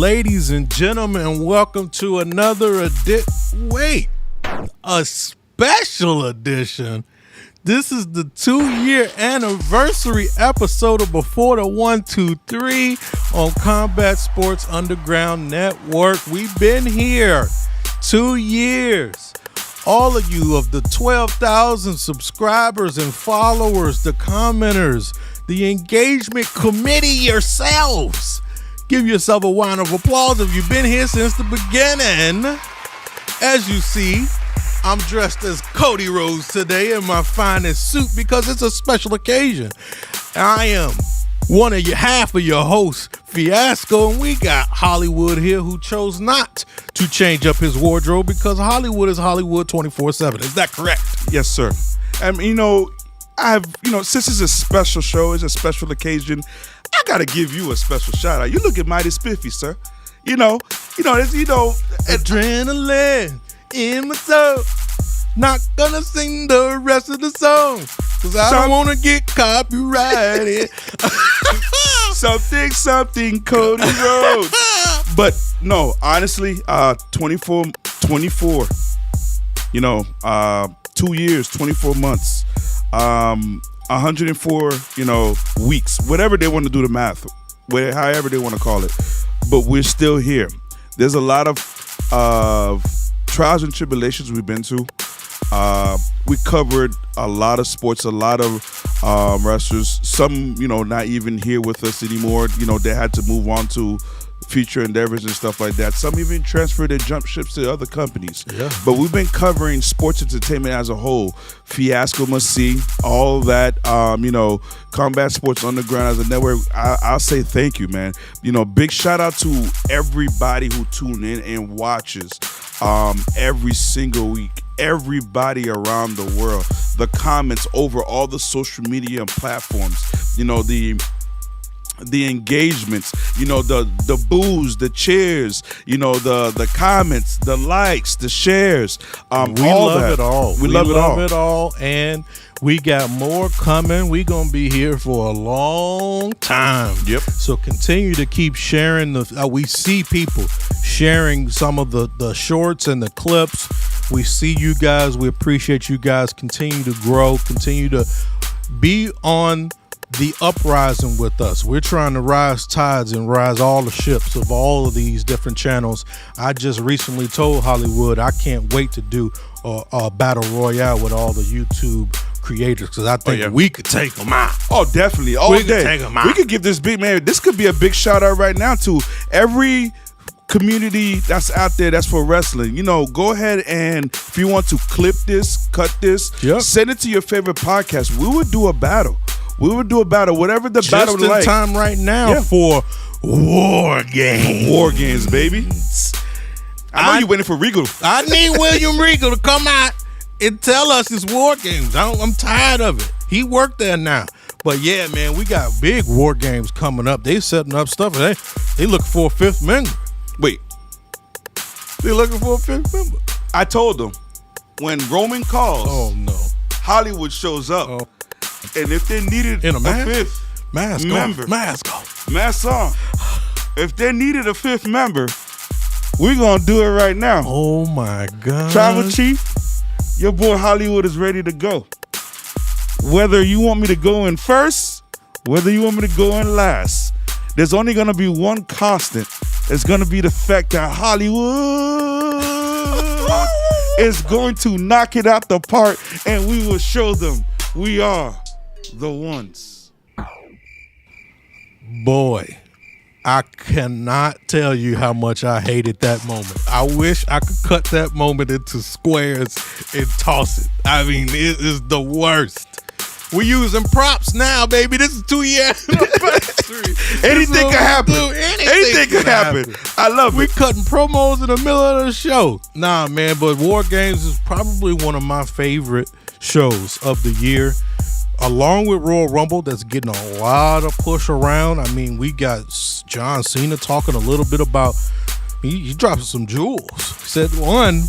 Ladies and gentlemen, welcome to another a special edition. This is the 2-year anniversary episode of Before the 1, 2, 3 on Combat Sports Underground Network. We've been here 2 years. All of you of the 12,000 subscribers and followers, the commenters, the engagement committee yourselves. Give yourself a round of applause if you've been here since the beginning. As you see, I'm dressed as Cody Rhodes today in my finest suit because it's a special occasion. I am half of your hosts, Fiasco, and we got Hollywood here who chose not to change up his wardrobe because Hollywood is Hollywood 24/7. Is that correct? Yes, sir. Since it's a special show, it's a special occasion, I gotta give you a special shout out. You looking mighty spiffy, sir. Adrenaline in my soul. Not gonna sing the rest of the song because I don't want to get copyrighted. something, Cody Rhodes. But no, honestly, 24, 2 years, 24 months, 104, weeks, whatever they want to do the math, however they want to call it. But we're still here. There's a lot of trials and tribulations we've been to. We covered a lot of sports, a lot of wrestlers, some, not even here with us anymore. They had to move on to future endeavors and stuff like that. Some even transferred their jump ships to other companies. Yeah. But we've been covering sports entertainment as a whole. Fiasco must see, all that, Combat Sports Underground as a network. I'll say thank you, man. Big shout out to everybody who tune in and watches every single week. Everybody around the world. The comments over all the social media platforms. The engagements, the boos, the cheers, the comments, the likes, the shares. We love it all. We love it all. And we got more coming. We're going to be here for a long time. Yep. So continue to keep sharing. We see people sharing some of the shorts and the clips. We see you guys. We appreciate you guys. Continue to grow. Continue to be on the uprising with us. We're trying to rise tides and rise all the ships of all of these different channels. I just recently told Hollywood I can't wait to do a battle royale with all the YouTube creators because I think we could take them out. Oh, definitely. All we day. Could take them out. We could give this big man. This could be a big shout out right now to every community that's out there that's for wrestling. Go ahead and if you want to clip this, cut this, send it to your favorite podcast. We would do a battle. Whatever the battle just in like. Time right now for War Games. War Games, baby. I know you waiting for Regal. I need William Regal to come out and tell us it's War Games. I'm tired of it. He worked there now. But yeah, man, we got big War Games coming up. They setting up stuff. They looking for a fifth member. Wait. They looking for a fifth member. I told them when Roman calls, oh no, Hollywood shows up. Oh. And if they needed a fifth member, mask on. If they needed a fifth member, we're gonna do it right now. Oh my God! Tribal Chief, your boy Hollywood is ready to go. Whether you want me to go in first, whether you want me to go in last, there's only gonna be one constant. It's gonna be the fact that Hollywood is going to knock it out the park, and we will show them we are the ones. Boy, I cannot tell you how much I hated that moment. I wish I could cut that moment into squares and toss it. I mean, it is the worst. We're using props now, baby. This is 2-year anniversary. Anything can happen. Anything can happen. I love it. We cutting promos in the middle of the show. Nah, man, but War Games is probably one of my favorite shows of the year. Along with Royal Rumble, that's getting a lot of push around. I mean, we got John Cena talking a little bit about, he dropped some jewels. He said, one,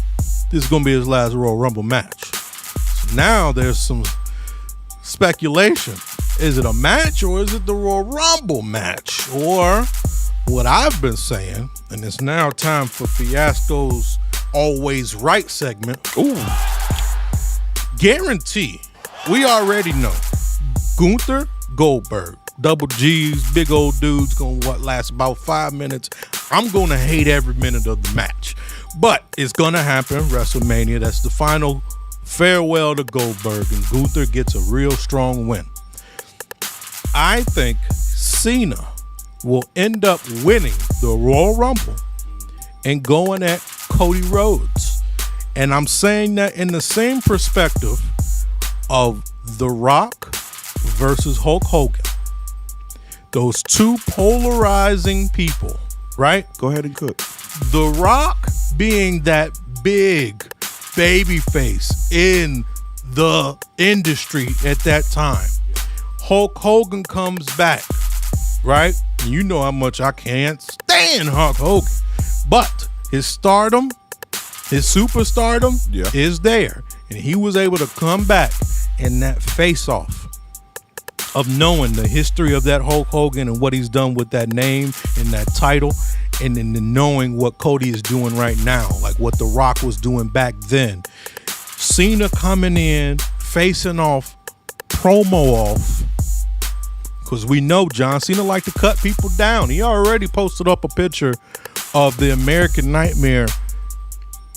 this is going to be his last Royal Rumble match. So now there's some speculation. Is it a match or is it the Royal Rumble match? Or What I've been saying, and it's now time for Fiasco's Always Right segment. Ooh. Guarantee, we already know, Gunther Goldberg, double G's, big old dudes, gonna last about 5 minutes. I'm gonna hate every minute of the match, but it's gonna happen. WrestleMania, that's the final farewell to Goldberg, and Gunther gets a real strong win. I think Cena will end up winning the Royal Rumble and going at Cody Rhodes. And I'm saying that in the same perspective of The Rock versus Hulk Hogan. Those two polarizing people, right? Go ahead and cook. The Rock being that big baby face in the industry at that time. Hulk Hogan comes back, right? And you know how much I can't stand Hulk Hogan. But his stardom, his superstardom is there. And he was able to come back in that face-off of knowing the history of that Hulk Hogan and what he's done with that name and that title, and then knowing what Cody is doing right now, like what The Rock was doing back then. Cena coming in, facing off, promo off, because we know John Cena liked to cut people down. He already posted up a picture of the American Nightmare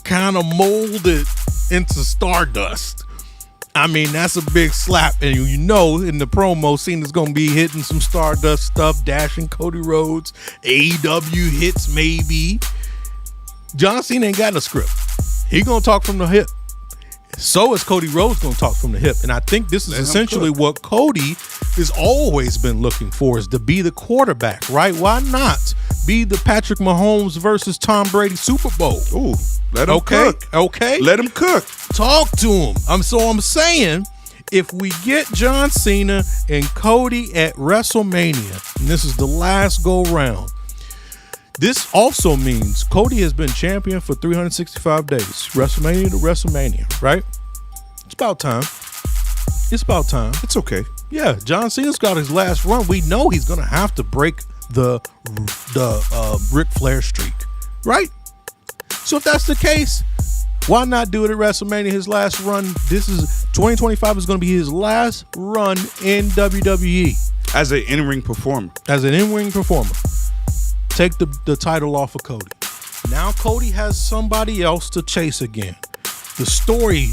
kind of molded into Stardust. I mean, that's a big slap. And you know, in the promo, Cena's going to be hitting some Stardust stuff, dashing Cody Rhodes, AEW hits maybe. John Cena ain't got a script. He going to talk from the hip. So is Cody Rhodes going to talk from the hip. And I think this is essentially what Cody has always been looking for, is to be the quarterback, right? Why not be the Patrick Mahomes versus Tom Brady Super Bowl? Ooh, let him cook. Okay. Let him cook. Talk to him. I'm saying, if we get John Cena and Cody at WrestleMania, and this is the last go round, this also means Cody has been champion for 365 days, WrestleMania to WrestleMania, right? It's about time. It's okay. Yeah, John Cena's got his last run. We know he's going to have to break the Ric Flair streak, right? So if that's the case, why not do it at WrestleMania, his last run? 2025 is going to be his last run in WWE. As an in-ring performer. Take the title off of Cody. Now Cody has somebody else to chase again. The story,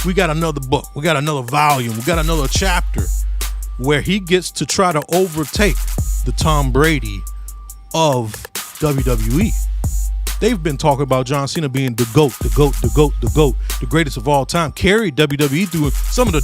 we got another book. We got another volume. We got another chapter where he gets to try to overtake the Tom Brady of WWE. They've been talking about John Cena being the GOAT, the greatest of all time. Carried WWE through some of the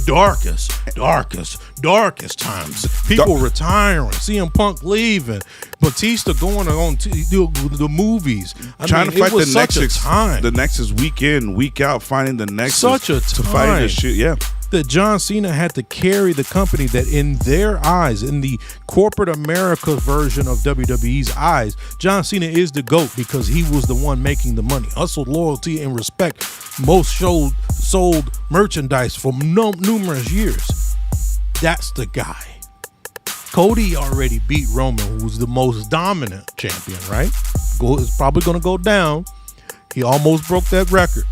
darkest times. People retiring, CM Punk leaving, Batista going on to do the movies. Trying to fight the Nexus. Time. The Nexus week in, week out, finding the Nexus. Such a time to fight this shit. Yeah. That John Cena had to carry the company, that in their eyes, in the corporate America version of WWE's eyes, John Cena is the GOAT because he was the one making the money. Hustle, loyalty, and respect. Most sold merchandise for numerous years. That's the guy. Cody already beat Roman, who was the most dominant champion, right? It's probably going to go down. He almost broke that record.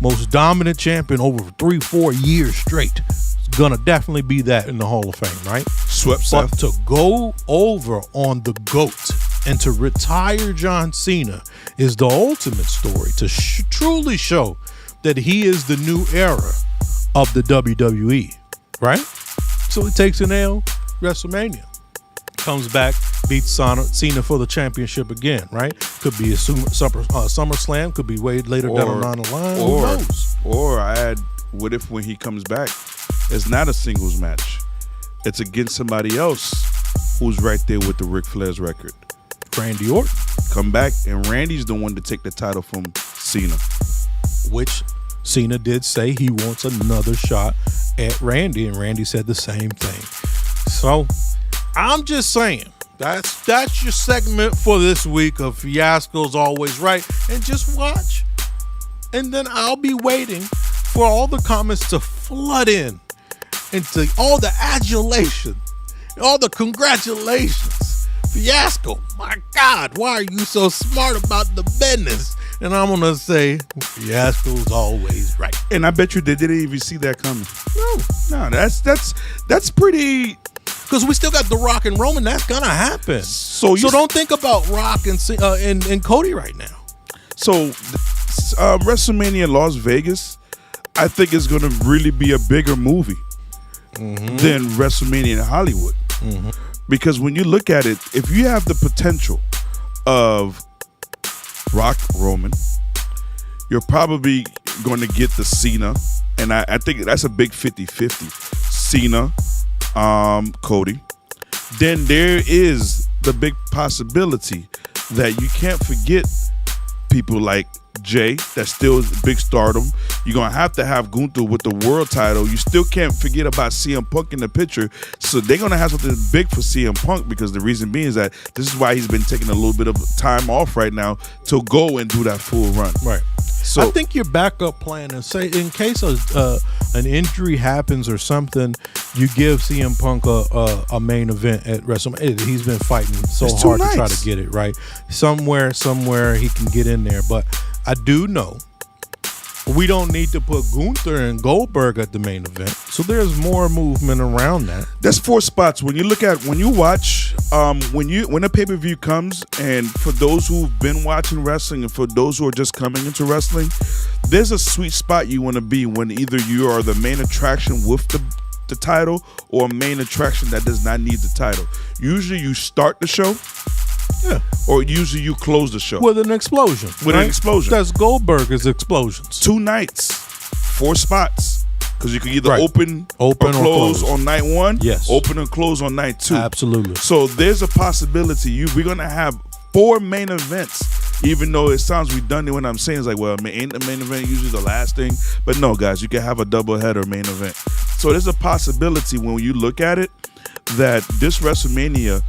Most dominant champion over 3-4 years straight. It's gonna definitely be that in the Hall of Fame, right? Swept But Seth. to go over on the GOAT and to retire John Cena is the ultimate story, to truly show that he is the new era of the WWE, right? So he takes an L, WrestleMania. Comes back, beats Cena for the championship again, right? Could be a SummerSlam, could be way later down the line. Who knows? Or I add, what if when he comes back, it's not a singles match? It's against somebody else who's right there with the Ric Flair's record. Randy Orton. Come back, and Randy's the one to take the title from Cena. Which Cena did say he wants another shot at Randy, and Randy said the same thing. So I'm just saying, that's your segment for this week of Fiasco's Always Right. And just watch. And then I'll be waiting for all the comments to flood in, into all the adulation, all the congratulations Fiasco, my God, why are you so smart about the business? And I'm going to say, Fiasco's always right. And I bet you they didn't even see that coming. No, That's pretty. because we still got The Rock and Roman. That's going to happen. So don't think about Rock and Cody right now. So WrestleMania in Las Vegas, I think is going to really be a bigger movie than WrestleMania in Hollywood. Because when you look at it, if you have the potential of Rock, Roman, you're probably going to get the Cena. And I think that's a big 50-50. Cena, Cody. Then there is the big possibility that you can't forget people like Jay, that's still big stardom. You're going to have Gunther with the world title. You still can't forget about CM Punk in the picture. So they're going to have something big for CM Punk, because the reason being is that this is why he's been taking a little bit of time off right now to go and do that full run. Right. So I think your backup plan is, say, in case an injury happens or something, you give CM Punk a main event at WrestleMania. He's been fighting so hard to try to get it right. Somewhere he can get in there. But I do know we don't need to put Gunther and Goldberg at the main event. So there's more movement around that. That's 4 spots. When you watch, when a pay-per-view comes, and for those who've been watching wrestling and for those who are just coming into wrestling, there's a sweet spot you want to be when either you are the main attraction with the title or a main attraction that does not need the title. Usually you start the show. Yeah. Or usually you close the show. With an explosion. An explosion. That's Goldberg's explosions. 2 nights, 4 spots. Because you can either open or close on night 1. Yes. Open and close on night 2. Absolutely. So there's a possibility we're going to have 4 main events, even though it sounds redundant when I'm saying it's like, well, ain't the main event usually the last thing? But no, guys, you can have a doubleheader main event. So there's a possibility when you look at it that this WrestleMania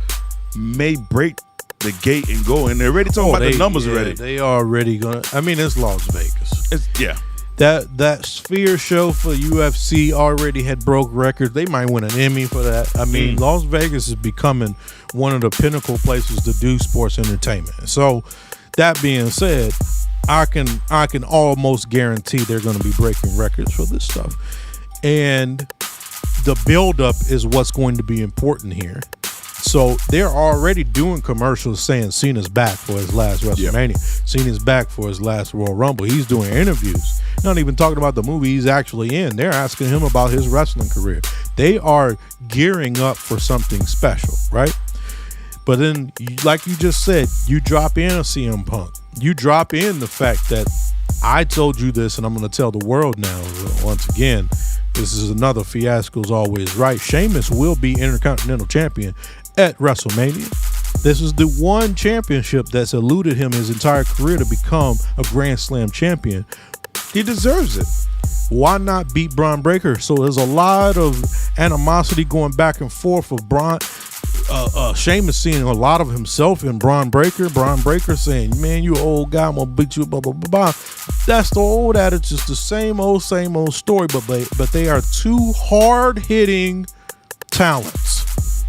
may break the gate and go. And they're already talking about the numbers already. They are already going to. I mean, it's Las Vegas. Yeah. That Sphere show for UFC already had broke records. They might win an Emmy for that. I mean, Las Vegas is becoming one of the pinnacle places to do sports entertainment. So, that being said, I can almost guarantee they're going to be breaking records for this stuff. And the buildup is what's going to be important here. So they're already doing commercials saying Cena's back for his last WrestleMania. Yep. Cena's back for his last Royal Rumble. He's doing interviews. Not even talking about the movie he's actually in. They're asking him about his wrestling career. They are gearing up for something special, right? But then, like you just said, you drop in a CM Punk. You drop in the fact that I told you this, and I'm going to tell the world now, once again, this is another Fiasco's always right. Sheamus will be Intercontinental Champion at WrestleMania. This is the one championship that's eluded him his entire career to become a Grand Slam champion. He deserves it. Why not beat Braun Breaker? So there's a lot of animosity going back and forth of Sheamus seeing a lot of himself in Braun Breaker. Braun Breaker saying, man, you an old guy, I'm going to beat you, blah, blah, blah, blah. That's the old adage. It's the same old story, but they are 2 hard-hitting talents.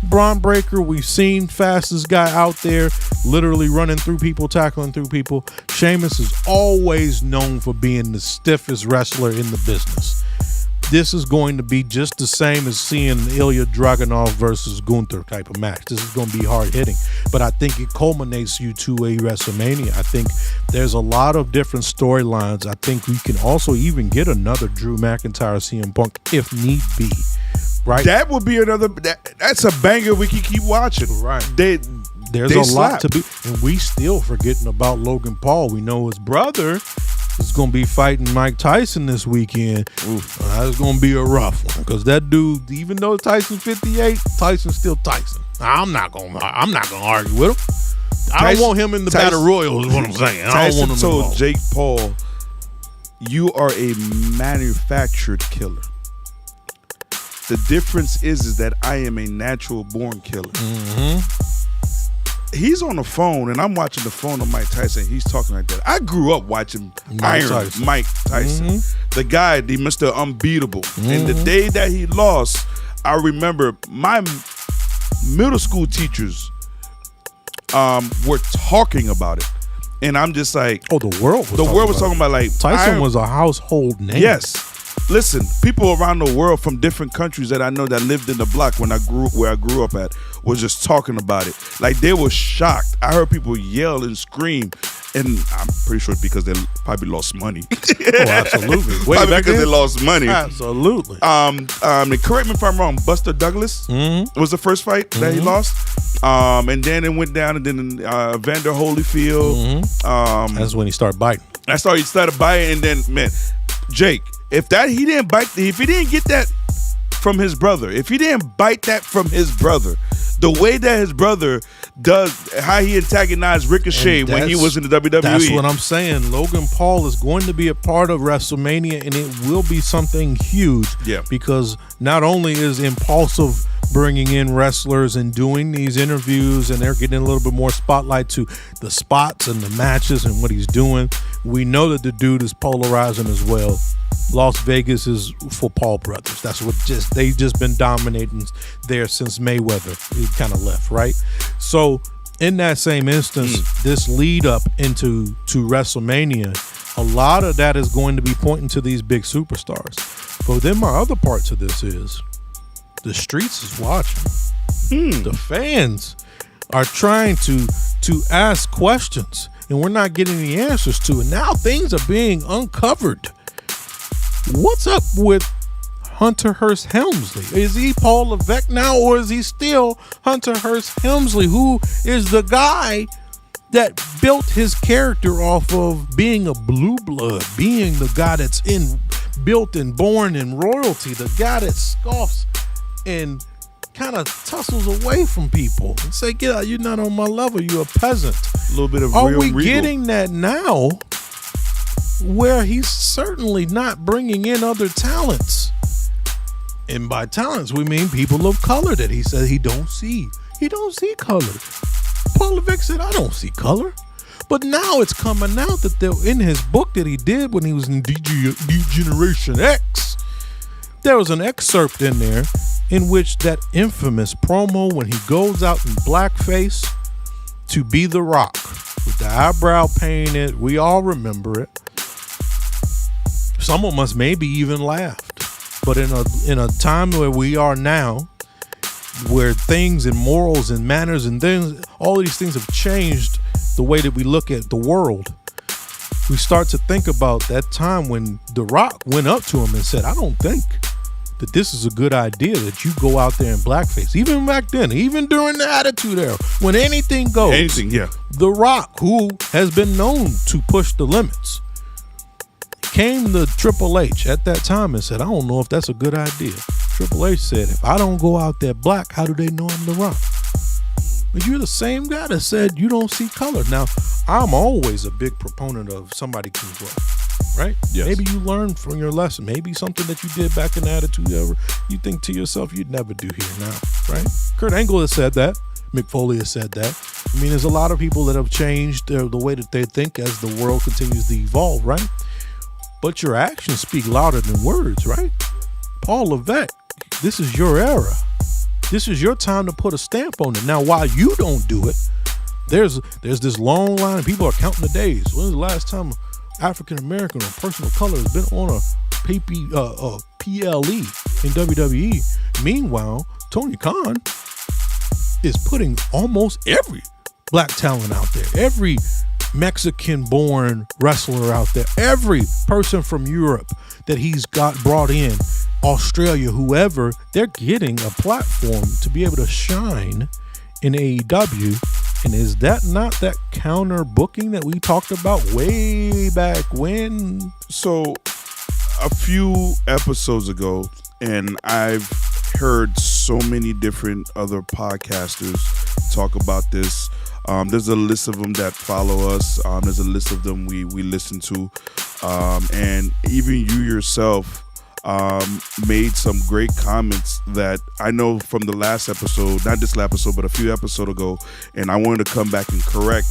Braun Breaker, we've seen fastest guy out there, literally running through people, tackling through people. Sheamus is always known for being the stiffest wrestler in the business. This is going to be just the same as seeing Ilya Dragunov versus Gunther type of match. This is going to be hard hitting, but I think it culminates you to a WrestleMania. I think there's a lot of different storylines. I think we can also even get another Drew McIntyre CM Punk if need be. Right. That would be another. That's a banger we can keep watching. Right. There's a lot to be, and we still forgetting about Logan Paul. We know his brother is going to be fighting Mike Tyson this weekend. That's going to be a rough one, because that dude, even though Tyson's 58, Tyson's still Tyson. I'm not going to argue with him. I don't want him in the Battle Royal, is what I'm saying. I don't want him told involved. Jake Paul, you are a manufactured killer. The difference is that I am a natural born killer. Mm-hmm. He's on the phone, and I'm watching the phone of Mike Tyson. He's talking like that. I grew up watching Mike Tyson. Mm-hmm. The guy, the Mr. Unbeatable. Mm-hmm. And the day that he lost, I remember my middle school teachers were talking about it. And I'm just like, the world was talking about like Tyson was a household name. Yes. Listen, people around the world from different countries that I know that lived in the block where I grew up at was just talking about it. Like, they were shocked. I heard people yell and scream, and I'm pretty sure it's because they probably lost money. Absolutely. Probably because they lost money. Absolutely. And correct me if I'm wrong, Buster Douglas was the first fight that he lost. And then it went down, and then Evander Holyfield. That's when he started biting. That's how he started biting, and then, man, Jake, if he didn't get that from his brother, if he didn't bite that from his brother, the way that his brother does, how he antagonized Ricochet when he was in the WWE. That's what I'm saying. Logan Paul is going to be a part of WrestleMania, and it will be something huge. Yeah. Because not only is Impulsive bringing in wrestlers and doing these interviews, and they're getting a little bit more spotlight to the spots and the matches and what he's doing. We know that the dude is polarizing as well. Las Vegas is for Paul brothers. That's what they've just been dominating there since Mayweather. He kind of left, right? So in that same instance, this lead up into WrestleMania, a lot of that is going to be pointing to these big superstars. But then my other part to this is the streets is watching. The fans are trying to ask questions, and we're not getting the answers to it. Now things are being uncovered. What's up with Hunter Hearst Helmsley? Is he Paul Levesque now, or is he still Hunter Hearst Helmsley, who is the guy that built his character off of being a blue blood, being the guy that's built and born in royalty, the guy that scoffs and kind of tussles away from people and say, "Get out! You're not on my level. You're a peasant." A little bit of Are real we regal. getting that now, where he's certainly not bringing in other talents? And by talents, we mean people of color that he said he don't see. He don't see color. Paul Levesque said, "I don't see color." But now it's coming out that in his book that he did when he was in Generation X, there was an excerpt in there in which that infamous promo when he goes out in blackface to be The Rock with the eyebrow painted, we all remember it. Some of us maybe even laughed. But in a time where we are now, where things and morals and manners and things, all these things have changed the way that we look at the world, we start to think about that time when The Rock went up to him and said, "I don't think that this is a good idea that you go out there in blackface." Even back then, even during the Attitude Era, when anything goes. Anything, yeah. The Rock, who has been known to push the limits, came to Triple H at that time and said, "I don't know if that's a good idea." Triple H said, "If I don't go out there black, how do they know I'm The Rock?" But you're the same guy that said you don't see color. Now, I'm always a big proponent of somebody can grow, right? Yes. Maybe you learn from your lesson. Maybe something that you did back in the Attitude Era, you think to yourself you'd never do here now, right? Kurt Angle has said that. Mick Foley has said that. I mean, there's a lot of people that have changed the way that they think as the world continues to evolve, right? But your actions speak louder than words, right? Paul Levesque, this is your era. This is your time to put a stamp on it. Now, while you don't do it, there's this long line of people are counting the days. When's the last time an African American or person of color has been on a PLE in WWE? Meanwhile, Tony Khan is putting almost every black talent out there, every Mexican-born wrestler out there, every person from Europe that he's got brought in, Australia, whoever, they're getting a platform to be able to shine in AEW. And is that not that counter booking that we talked about way back when? So a few episodes ago, and I've heard so many different other podcasters talk about this. There's a list of them that follow us. There's a list of them we listen to. And even you yourself made some great comments that I know from the last episode, not this last episode, but a few episodes ago. And I wanted to come back and correct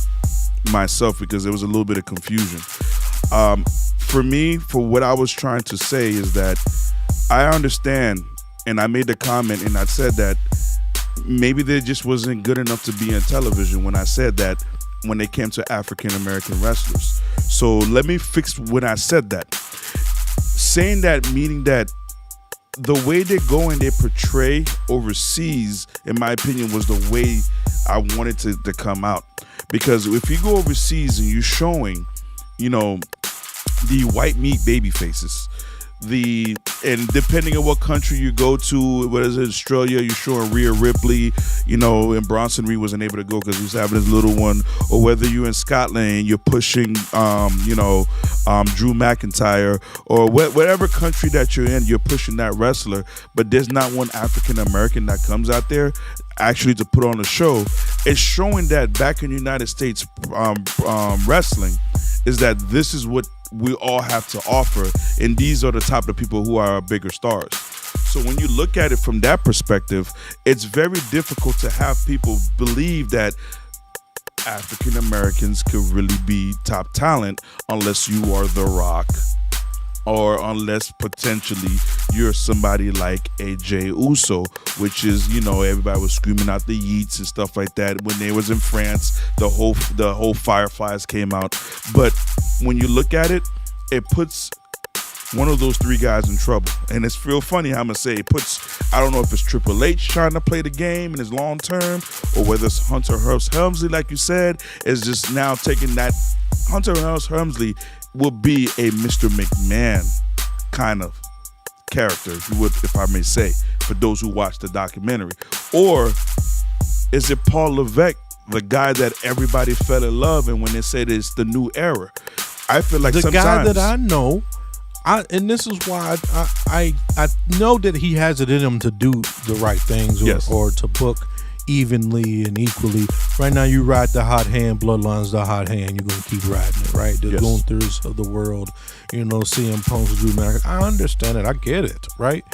myself because there was a little bit of confusion. For me, for what I was trying to say is that I understand, and I made the comment and I said that maybe they just wasn't good enough to be on television when I said that when they came to African American wrestlers. So let me fix when I said that. Saying that, meaning that the way they go and they portray overseas, in my opinion, was the way I wanted to come out. Because if you go overseas and you're showing, the white meat baby faces, and depending on what country you go to, whether it's Australia, you're showing Rhea Ripley, and Bronson Reed wasn't able to go because he was having his little one, or whether you're in Scotland, you're pushing, Drew McIntyre, or whatever country that you're in, you're pushing that wrestler, but there's not one African American that comes out there actually to put on a show. It's showing that back in the United States, wrestling is that this is what we all have to offer, and these are the type of people who are our bigger stars. So when you look at it from that perspective, it's very difficult to have people believe that African Americans could really be top talent unless you are The Rock, or unless potentially you're somebody like AJ Uso, which is, everybody was screaming out the yeets and stuff like that when they was in France. The whole Fireflies came out. But when you look at it, it puts one of those three guys in trouble. And it's real funny how I'm going to say it puts, I don't know if it's Triple H trying to play the game in his long term, or whether it's Hunter Hearst Helmsley, like you said, is just now taking that. Hunter Hearst Helmsley will be a Mr. McMahon kind of character, if I may say, for those who watch the documentary. Or is it Paul Levesque, the guy that everybody fell in love, and when they said it's the new era? I feel like the sometimes guy that I know, and this is why I know that he has it in him to do the right things, or to book evenly and equally. Right now, you ride the hot hand, Bloodline's the hot hand. You're gonna keep riding it, right? The Gunther's of the world, CM Punk's, Drew McIntyre. I understand it, I get it, right?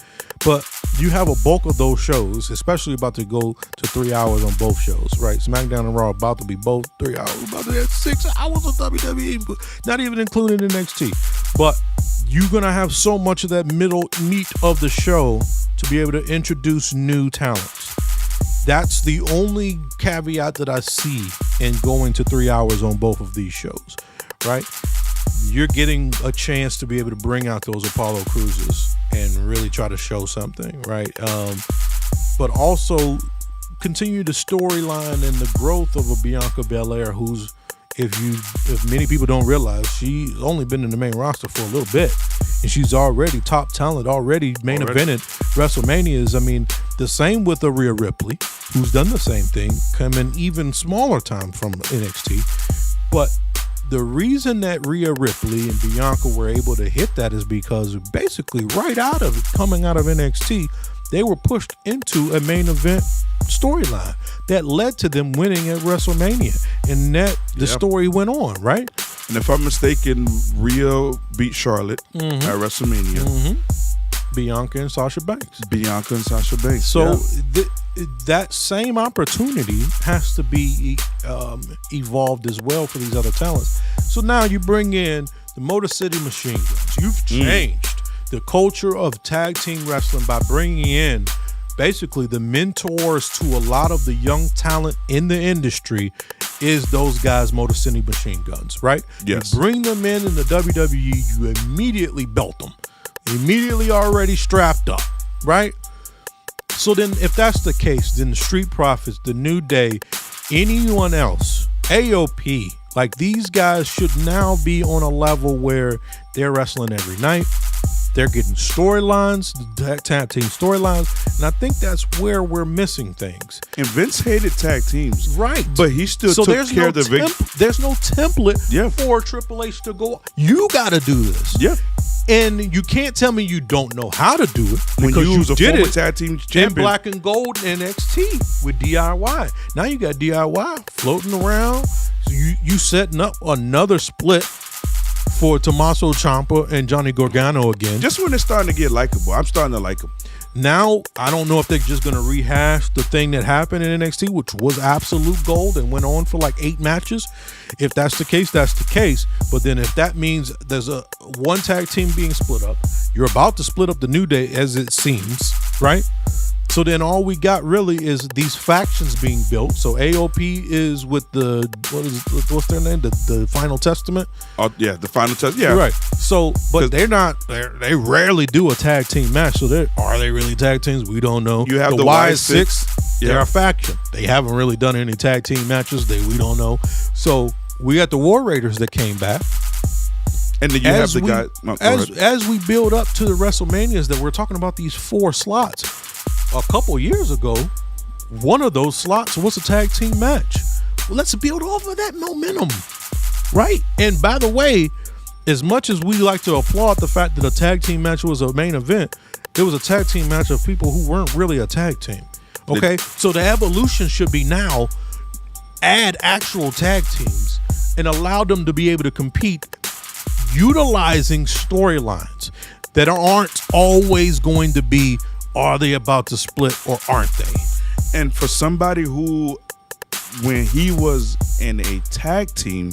But you have a bulk of those shows, especially about to go to 3 hours on both shows, right? SmackDown and Raw about to be both 3 hours. We're about to have 6 hours of WWE, not even including NXT. But you're gonna have so much of that middle meat of the show to be able to introduce new talents. That's the only caveat that I see in going to 3 hours on both of these shows, right? You're getting a chance to be able to bring out those Apollo Cruises and really try to show something, right? But also continue the storyline and the growth of a Bianca Belair, who's, if many people don't realize, she's only been in the main roster for a little bit, and she's already top talent, already main evented WrestleManias. I mean, the same with the Rhea Ripley, who's done the same thing, coming even smaller time from NXT. But the reason that Rhea Ripley and Bianca were able to hit that is because basically right out of coming out of NXT, they were pushed into a main event storyline that led to them winning at WrestleMania, and that the story went on, right? And if I'm mistaken, Rhea beat Charlotte at WrestleMania. Bianca and Sasha Banks. So that same opportunity has to be evolved as well for these other talents. So now you bring in the Motor City Machine Guns. You've changed the culture of tag team wrestling by bringing in basically the mentors to a lot of the young talent in the industry is those guys, Motor City Machine Guns, right? Yes. You bring them in the WWE, you immediately belt them. Immediately already strapped up, right? So then if that's the case, then the Street Profits, the New Day, anyone else, AOP, like these guys should now be on a level where they're wrestling every night. They're getting storylines, tag team storylines, and I think that's where we're missing things. And Vince hated tag teams. Right. But he still took care of the victory. There's no template for Triple H to go, you got to do this. Yeah. And you can't tell me you don't know how to do it when because you was a did former it tag team champion in Black and Gold NXT with DIY. Now you got DIY floating around. So you setting up another split for Tommaso Ciampa and Johnny Gargano again. Just when it's starting to get likable. I'm starting to like them. Now, I don't know if they're just going to rehash the thing that happened in NXT, which was absolute gold and went on for like 8 matches. If that's the case, that's the case. But then if that means there's a one tag team being split up, you're about to split up the New Day as it seems, right? So then all we got really is these factions being built. So AOP is with what's their name? The Final Testament? Oh yeah, the Final Testament. Yeah. Right. So but they rarely do a tag team match. So are they really tag teams? We don't know. You have the Y6. They're a faction. They haven't really done any tag team matches. We don't know. So we got the War Raiders that came back. And then you have the guy. As we build up to the WrestleManias that we're talking about these 4 slots, a couple years ago, one of those slots was a tag team match. Well, let's build off of that momentum, right? And by the way, as much as we like to applaud the fact that a tag team match was a main event, it was a tag team match of people who weren't really a tag team. Okay, so the evolution should be now add actual tag teams and allow them to be able to compete utilizing storylines that aren't always going to be, are they about to split or aren't they? And for somebody who, when he was in a tag team,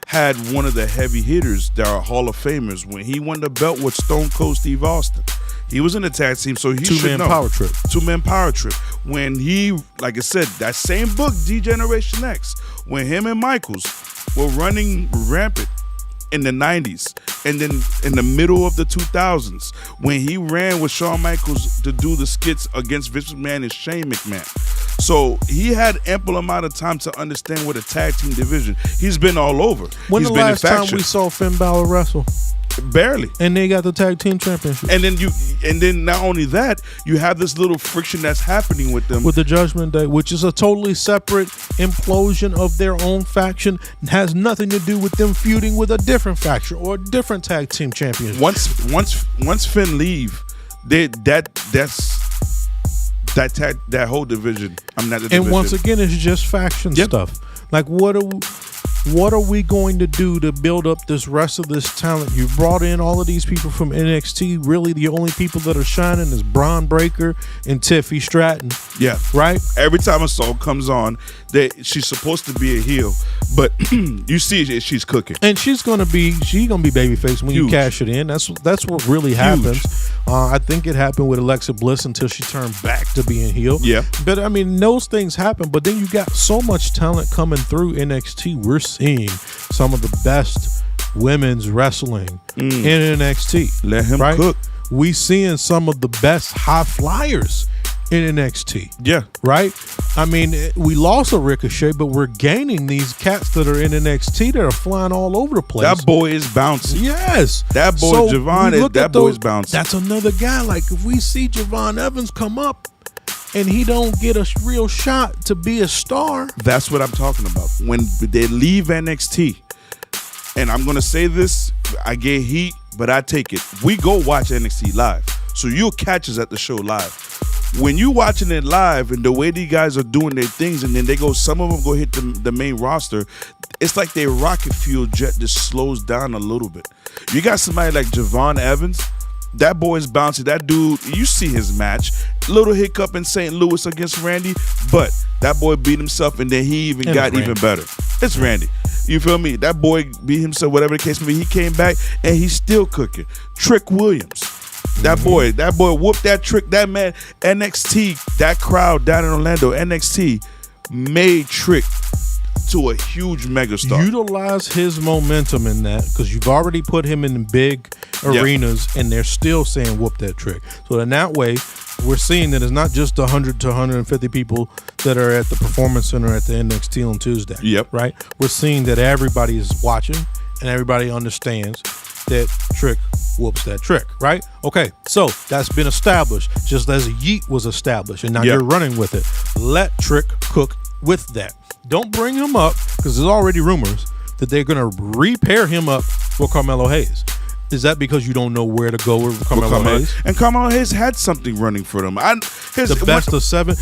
had one of the heavy hitters that are Hall of Famers, when he won the belt with Stone Cold Steve Austin, he was in a tag team, so he should know. Two-man power trip. When he, like I said, that same book, D-Generation X, when him and Michaels were running rampant in the 90s, and then in the middle of the 2000s, when he ran with Shawn Michaels to do the skits against Vince McMahon and Shane McMahon. So he had ample amount of time to understand what a tag team division. He's been all over. When the last time we saw Finn Balor wrestle? Barely. And they got the tag team championship. And then not only that, you have this little friction that's happening with them. With the Judgment Day, which is a totally separate implosion of their own faction. It has nothing to do with them feuding with a different faction or a different tag team championship. Once Finn leave, that whole division. I'm not the division. And once again, it's just faction stuff. Like what are we going to do to build up this rest of this talent? You brought in all of these people from NXT. Really, the only people that are shining is Braun Breaker and Tiffy Stratton. Yeah. Right? Every time a song comes on, she's supposed to be a heel, but you see she's cooking. And she's gonna be babyface when you cash it in. That's what really happens. I think it happened with Alexa Bliss until she turned back to being heel. Yeah. But I mean, those things happen. But then you got so much talent coming through NXT. We're seeing some of the best women's wrestling in NXT. Let him cook. We seeing some of the best high flyers in NXT. Yeah. Right? I mean, we lost a Ricochet, but we're gaining these cats that are in NXT that are flying all over the place. That boy is bouncing. Yes. That boy, Javon, boy is bouncing. That's another guy. Like, if we see Javon Evans come up and he don't get a real shot to be a star. That's what I'm talking about. When they leave NXT, and I'm going to say this, I get heat, but I take it. We go watch NXT live. So you'll catch us at the show live. When you watching it live and the way these guys are doing their things, and then some of them go hit the main roster, it's like their rocket fuel jet just slows down a little bit. You got somebody like Javon Evans. That boy is bouncy. That dude, you see his match. Little hiccup in St. Louis against Randy, but that boy beat himself, and then he got even better. It's Randy. You feel me? That boy beat himself, whatever the case may be. He came back, and he's still cooking. Trick Williams. That boy whooped that Trick. That man, NXT, that crowd down in Orlando, NXT made Trick to a huge megastar. Utilize his momentum in that, because you've already put him in big arenas, and they're still saying whoop that Trick. So in that way, we're seeing that it's not just 100 to 150 people that are at the Performance Center at the NXT on Tuesday. Yep. Right? We're seeing that everybody is watching and everybody understands that Trick whoops that Trick, right? Okay, so that's been established, just as Yeet was established, and now you're running with it. Let Trick cook with that. Don't bring him up, because there's already rumors that they're going to repair him up for Carmelo Hayes. Is that because you don't know where to go with Carmelo Hayes? And Carmelo Hayes had something running for them. The best of 7.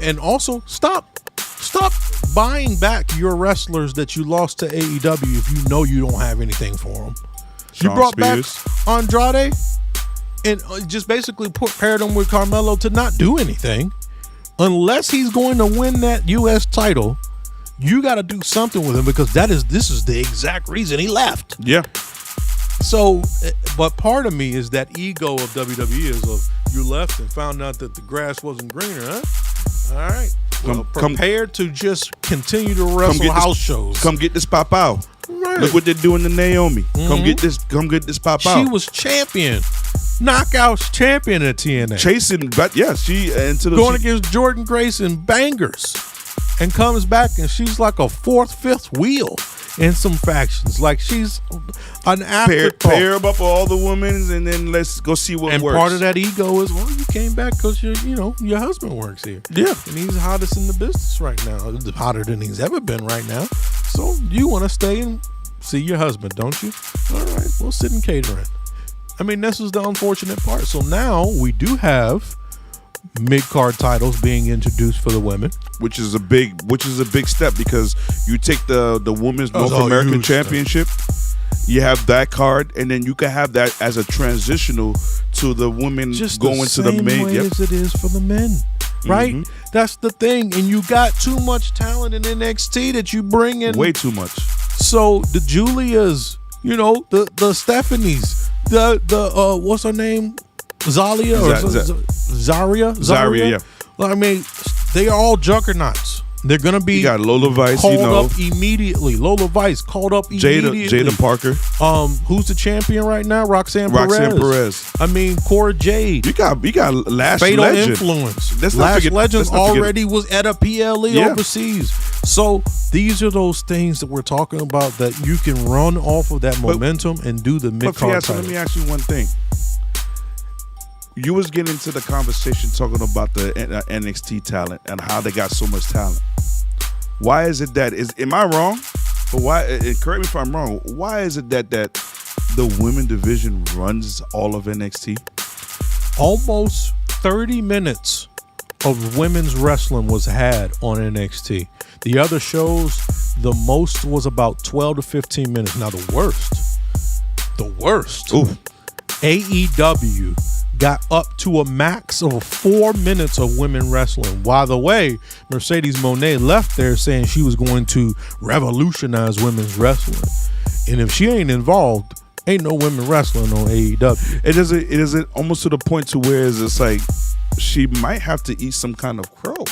And also, stop buying back your wrestlers that you lost to AEW if you know you don't have anything for them. You brought back Andrade and just basically paired him with Carmelo to not do anything. Unless he's going to win that U.S. title, you got to do something with him, because this is the exact reason he left. Yeah. So, but part of me is that ego of WWE is of you left and found out that the grass wasn't greener, huh? All right. Well, prepared to just continue to wrestle house shows. Come get this pop out. Right. Look what they're doing to Naomi. Come get this pop out. She was champion. Knockouts champion at TNA. Chasing, but yeah, going against Jordan Grace in bangers. And comes back and she's like a fourth, fifth wheel in some factions. Like she's an afterthought. Pair them up all the women and then let's go see what works. And part of that ego is, well, you came back because your husband works here. Yeah. And he's the hottest in the business right now. Hotter than he's ever been right now. So you want to stay and see your husband, don't you? All right, we'll sit in catering. I mean, this is the unfortunate part. So now we do have mid-card titles being introduced for the women, which is a big step, because you take the Women's North American Championship, you have that card, and then you can have that as a transitional to the women just going to the main. Way as it is for the men, right? Mm-hmm. That's the thing, and you got too much talent in NXT that you bring in. Way too much. So the Julias, the Stephanies, the what's her name? Zaria or Zaria? Zaria, yeah. Well, I mean, they are all juggernauts. They're gonna be. You got Lola Vice, called up immediately. Lola Vice called up immediately. Jada Parker. Who's the champion right now? Roxanne Perez. I mean, Cora Jade. You got Lash Fatal Legend. Influence. Lash Legend already was at a PLE overseas. So these are those things that we're talking about that you can run off of that momentum and do the mid-card title. Let me ask you one thing. You was getting into the conversation talking about the NXT talent and how they got so much talent. Why is it that am I wrong? But why? Correct me if I'm wrong. Why is it that the women division runs all of NXT? Almost 30 minutes of women's wrestling was had on NXT. The other shows, the most was about 12 to 15 minutes. Now the worst. Ooh. AEW got up to a max of 4 minutes of women wrestling. By the way, Mercedes Moné left there saying she was going to revolutionize women's wrestling. And if she ain't involved, ain't no women wrestling on AEW. It isn't almost to the point to where it's like she might have to eat some kind of crow.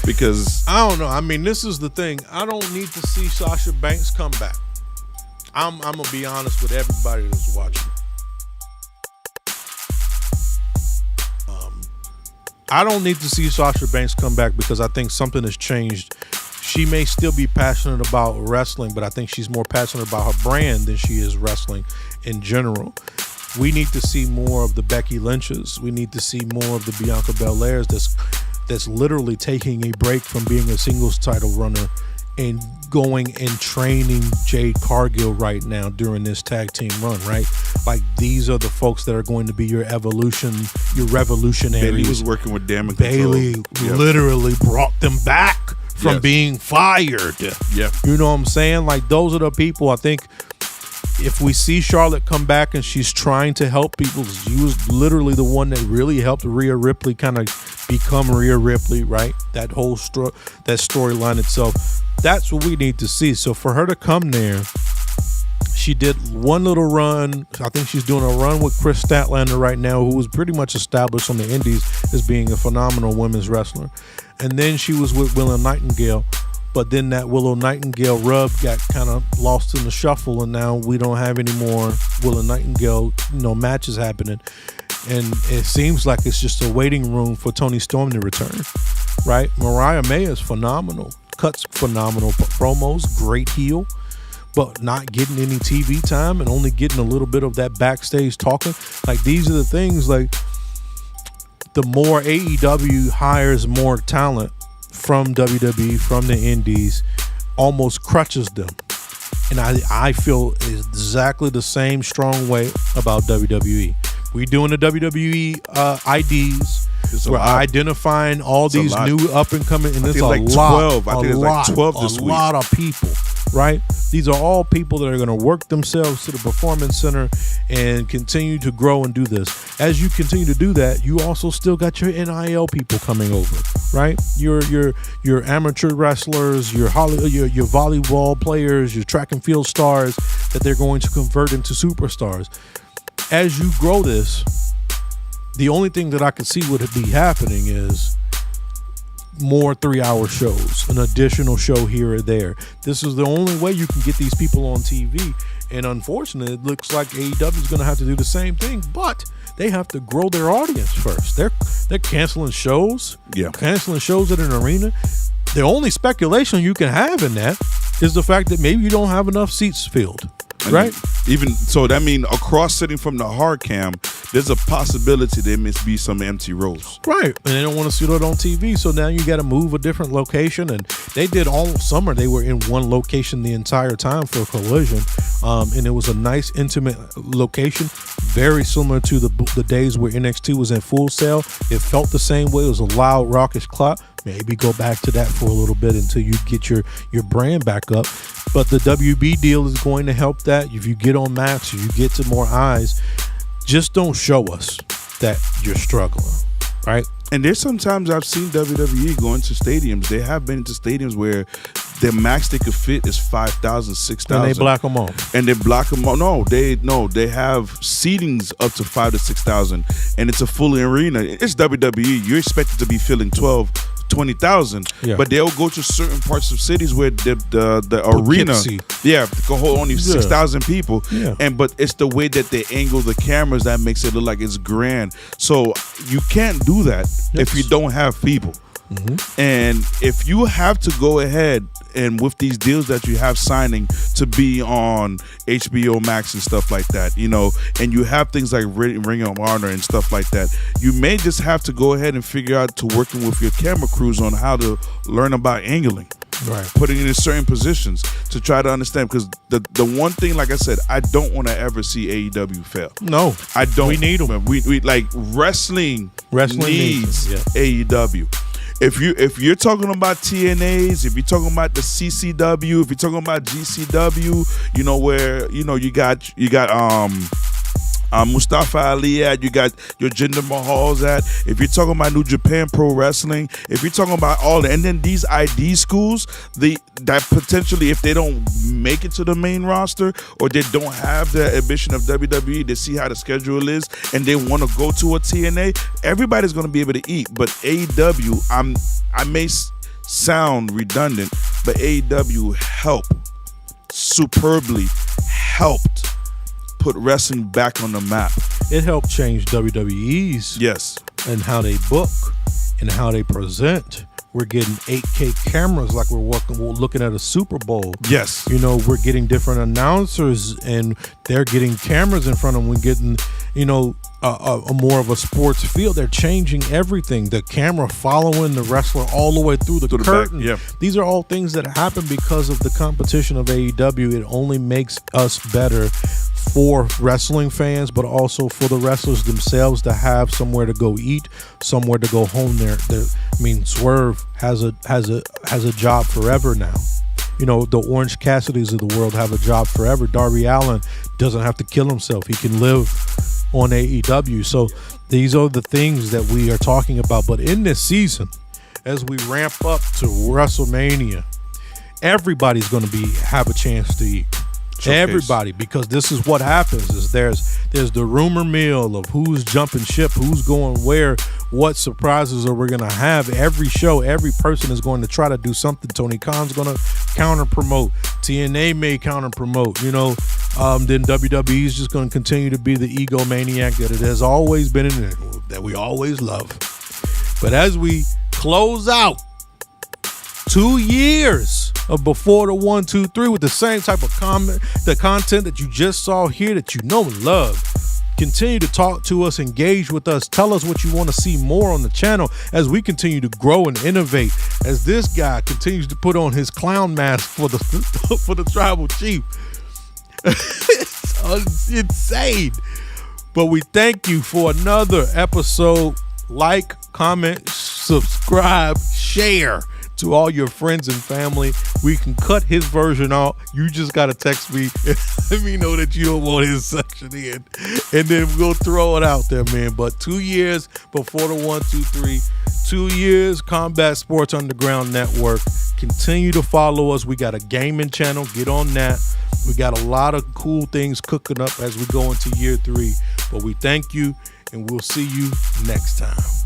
Because I don't know. I mean, this is the thing. I don't need to see Sasha Banks come back. I'm going to be honest with everybody that's watching. I don't need to see Sasha Banks come back because I think something has changed. She may still be passionate about wrestling, but I think she's more passionate about her brand than she is wrestling in general. We need to see more of the Becky Lynches. We need to see more of the Bianca Belairs that's literally taking a break from being a singles title runner and going and training Jade Cargill right now during this tag team run, right? Like, these are the folks that are going to be your revolutionaries. Bailey was working with Damon Bailey literally brought them back from being fired. Yeah. You know what I'm saying? Like, those are the people. I think if we see Charlotte come back and she's trying to help people, she was literally the one that really helped Rhea Ripley kind of become Rhea Ripley, right? That whole that storyline itself. That's what we need to see. So for her to come there, she did one little run. I think she's doing a run with Chris Statlander right now, who was pretty much established on the indies as being a phenomenal women's wrestler. And then she was with Willow Nightingale. But then that Willow Nightingale rub got kind of lost in the shuffle, and now we don't have any more Willow Nightingale, matches happening. And it seems like it's just a waiting room for Toni Storm to return, right? Mariah May is phenomenal. Cuts phenomenal promos, great heel, but not getting any TV time and only getting a little bit of that backstage talking. Like, these are the things, like, the more AEW hires more talent from WWE, from the indies, almost crutches them. And I feel exactly the same strong way about WWE. We're doing the WWE IDs. We're identifying all these new up and coming, and it's a lot. 12. I think it's like 12 this week. A lot of people. right? These are all people that are going to work themselves to the performance center and continue to grow and do this. As you continue to do that, you also still got your NIL people coming over, right? Your amateur wrestlers, your volleyball players, your track and field stars that they're going to convert into superstars. As you grow this, the only thing that I could see would be happening is more 3-hour shows, an additional show here or there. This is the only way you can get these people on TV. And unfortunately, it looks like AEW is going to have to do the same thing, but they have to grow their audience first. They're canceling shows, canceling shows at an arena. The only speculation you can have in that is the fact that maybe you don't have enough seats filled. Right. Even so, that means across sitting from the hard cam, there's a possibility there must be some empty rows. Right. And they don't want to see it on TV. So now you got to move a different location. And they did all summer. They were in one location the entire time for Collision. And it was a nice, intimate location, very similar to the days where NXT was in Full Sail. It felt the same way. It was a loud, raucous clap. Maybe go back to that for a little bit until you get your brand back up. But the WB deal is going to help that. If you get on Max, if you get to more eyes, just don't show us that you're struggling, right? And there's sometimes I've seen WWE going to stadiums. They have been to stadiums where the max they could fit is 5,000, 6,000. And they block them off. And they block them off. No, they have seatings up to 5,000 to 6,000, and it's a full arena. It's WWE. You're expected to be filling 20,000, but they'll go to certain parts of cities where the arena, can hold only 6,000 people, but it's the way that they angle the cameras that makes it look like it's grand. So you can't do that if you don't have people. Mm-hmm. And if you have to go ahead and with these deals that you have signing to be on HBO Max and stuff like that, and you have things like Ring of Honor and stuff like that, you may just have to go ahead and figure out to working with your camera crews on how to learn about angling. Right. Putting it in certain positions to try to understand, because the one thing, like I said, I don't want to ever see AEW fail. No, I don't. We need them. We like wrestling needs AEW. If you're talking about TNAs, if you're talking about the CCW, if you're talking about GCW, where you got Mustafa Ali at, you got your Jinder Mahal's at. If you're talking about New Japan Pro Wrestling, if you're talking about all that, and then these ID schools, that potentially, if they don't make it to the main roster or they don't have the ambition of WWE, they see how the schedule is and they want to go to a TNA, everybody's going to be able to eat. But AEW, I may sound redundant, but AEW superbly helped put wrestling back on the map. It helped change WWE's and how they book and how they present. We're getting 8K cameras like we're looking at a Super Bowl. Yes. We're getting different announcers and they're getting cameras in front of them. We're getting, a more of a sports field. They're changing everything. The camera following the wrestler all the way through the curtain. These are all things that happen because of the competition of AEW. It only makes us better for wrestling fans, but also for the wrestlers themselves to have somewhere to go eat, somewhere to go home. Swerve has a job forever now. The Orange Cassidys of the world have a job forever. Darby Allin doesn't have to kill himself. He can live on AEW. So these are the things that we are talking about. But in this season, as we ramp up to WrestleMania, everybody's going to have a chance to eat. Showcase. Everybody, because this is what happens is there's the rumor mill of who's jumping ship, who's going where, what surprises are we going to have. Every show, every person is going to try to do something. Tony Khan's going to counter promote, TNA may counter promote, then WWE is just going to continue to be the egomaniac that it has always been and that we always love. But as we close out 2 years of Before the 1, 2, 3 with the same type of the content that you just saw here that you know and love. Continue to talk to us, engage with us, tell us what you want to see more on the channel as we continue to grow and innovate. As this guy continues to put on his clown mask for the tribal chief. It's insane. But we thank you for another episode. Like, comment, subscribe, share. to all your friends and family. We can cut his version out. You just got to text me and let me know that you don't want his section in. And then we'll throw it out there, man. But 2 years before the 1, 2, 3. 2 years, Combat Sports Underground Network. Continue to follow us. We got a gaming channel. Get on that. We got a lot of cool things cooking up as we go into year 3. But we thank you, and we'll see you next time.